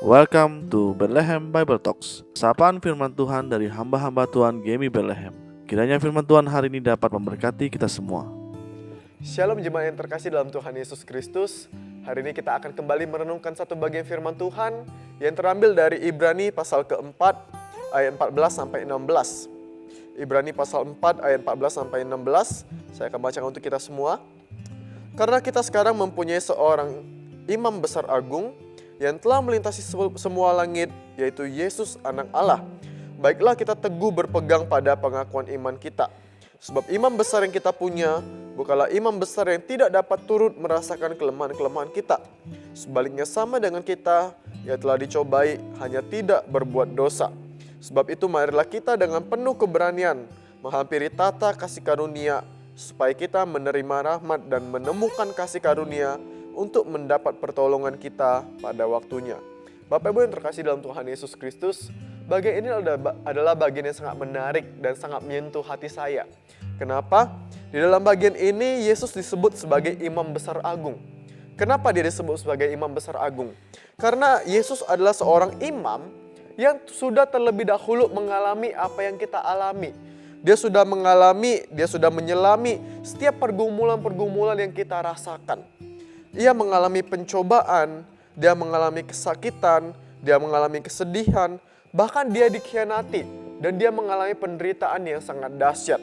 Welcome to Bethlehem Bible Talks. Sapaan firman Tuhan dari hamba-hamba Tuhan Gemi Bethlehem. Kiranya firman Tuhan hari ini dapat memberkati kita semua. Shalom jemaat yang terkasih dalam Tuhan Yesus Kristus. Hari ini kita akan kembali merenungkan satu bagian firman Tuhan yang terambil dari Ibrani pasal keempat ayat 14 sampai 16. Ibrani pasal 4 ayat 14 sampai 16. Saya akan bacakan untuk kita semua. Karena kita sekarang mempunyai seorang imam besar agung yang telah melintasi semua langit, yaitu Yesus anak Allah. Baiklah kita teguh berpegang pada pengakuan iman kita. Sebab imam besar yang kita punya bukanlah imam besar yang tidak dapat turut merasakan kelemahan-kelemahan kita. Sebaliknya sama dengan kita, ia telah dicobai, hanya tidak berbuat dosa. Sebab itu marilah kita dengan penuh keberanian menghampiri tata kasih karunia, supaya kita menerima rahmat dan menemukan kasih karunia untuk mendapat pertolongan kita pada waktunya. Bapak Ibu yang terkasih dalam Tuhan Yesus Kristus, bagian ini adalah bagian yang sangat menarik dan sangat menyentuh hati saya. Kenapa? Di dalam bagian ini Yesus disebut sebagai imam besar agung. Kenapa dia disebut sebagai imam besar agung? Karena Yesus adalah seorang imam yang sudah terlebih dahulu mengalami apa yang kita alami. Dia sudah mengalami, dia sudah menyelami setiap pergumulan-pergumulan yang kita rasakan. Ia mengalami pencobaan, dia mengalami kesakitan, dia mengalami kesedihan, bahkan dia dikhianati, dan dia mengalami penderitaan yang sangat dahsyat.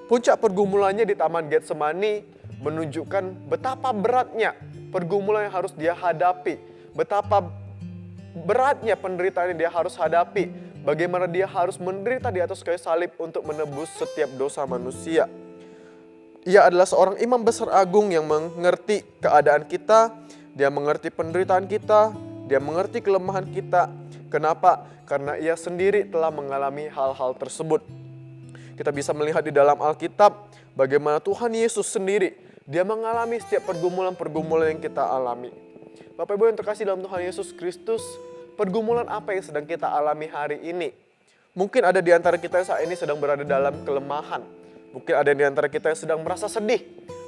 Puncak pergumulannya di Taman Getsemani menunjukkan betapa beratnya pergumulan yang harus dia hadapi, betapa beratnya penderitaan yang dia harus hadapi, bagaimana dia harus menderita di atas kayu salib untuk menebus setiap dosa manusia. Ia adalah seorang imam besar agung yang mengerti keadaan kita, dia mengerti penderitaan kita, dia mengerti kelemahan kita. Kenapa? Karena ia sendiri telah mengalami hal-hal tersebut. Kita bisa melihat di dalam Alkitab bagaimana Tuhan Yesus sendiri, dia mengalami setiap pergumulan-pergumulan yang kita alami. Bapak Ibu yang terkasih dalam Tuhan Yesus Kristus, pergumulan apa yang sedang kita alami hari ini? Mungkin ada di antara kita yang saat ini sedang berada dalam kelemahan. Mungkin ada di antara kita yang sedang merasa sedih.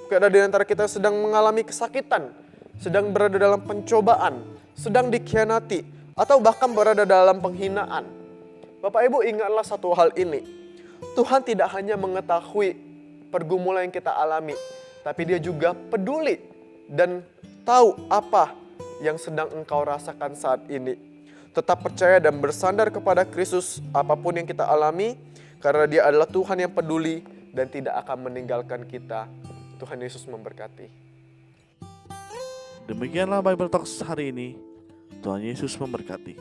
Mungkin ada di antara kita yang sedang mengalami kesakitan, sedang berada dalam pencobaan, sedang dikhianati, atau bahkan berada dalam penghinaan. Bapak Ibu ingatlah satu hal ini. Tuhan tidak hanya mengetahui pergumulan yang kita alami, tapi Dia juga peduli dan tahu apa yang sedang engkau rasakan saat ini. Tetap percaya dan bersandar kepada Kristus apapun yang kita alami, karena Dia adalah Tuhan yang peduli dan tidak akan meninggalkan kita. Tuhan Yesus memberkati. Demikianlah Bible Talks hari ini. Tuhan Yesus memberkati.